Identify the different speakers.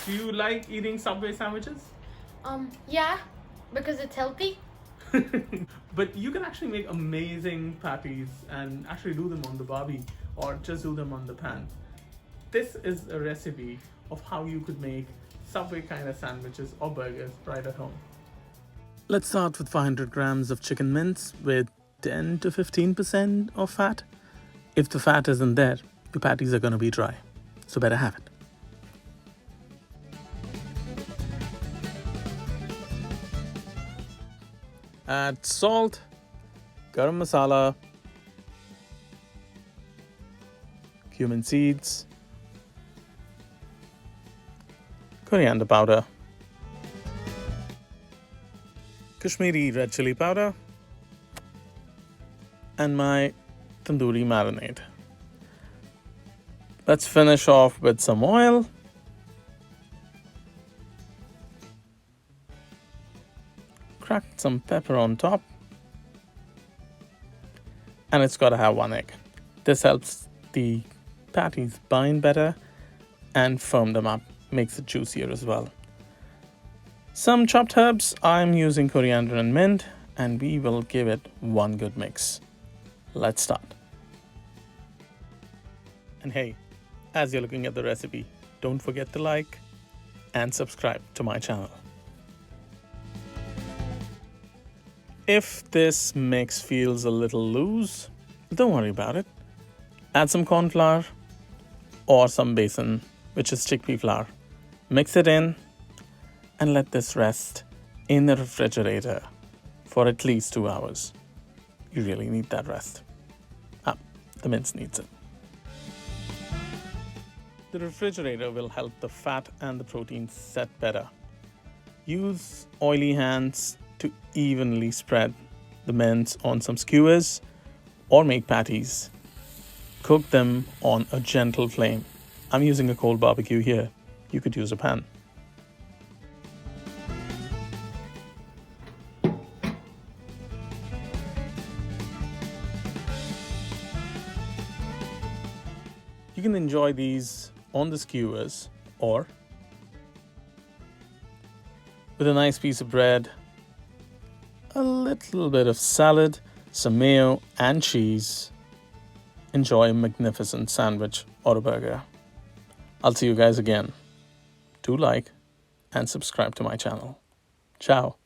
Speaker 1: Do you like eating Subway sandwiches?
Speaker 2: Yeah, because it's healthy.
Speaker 1: But you can actually make amazing patties and actually do them on the barbie or just do them on the pan. This is a recipe of how you could make Subway kind of sandwiches or burgers right at home. Let's start with 500 grams of chicken mince with 10 to 15% of fat. If the fat isn't there, your patties are going to be dry, so better have it. Add salt, garam masala, cumin seeds, coriander powder, Kashmiri red chili powder, and my tandoori marinade. Let's finish off with some oil. Cracked some pepper on top. And it's got to have 1 egg. This helps the patties bind better and firm them up, makes it juicier as well. Some chopped herbs, I'm using coriander and mint, and we will give it one good mix. Let's start. And hey, as you're looking at the recipe, don't forget to like and subscribe to my channel. If this mix feels a little loose, don't worry about it. Add some cornflour or some besan, which is chickpea flour. Mix it in and let this rest in the refrigerator for at least 2 hours. You really need that rest. The mince needs it. The refrigerator will help the fat and the protein set better. Use oily hands to evenly spread the mince on some skewers or make patties. Cook them on a gentle flame. I'm using a coal barbecue here. You could use a pan. You can enjoy these on the skewers or with a nice piece of bread, a little bit of salad, some mayo and cheese. Enjoy a magnificent sandwich or a burger. I'll see you guys again. Do like and subscribe to my channel. Ciao.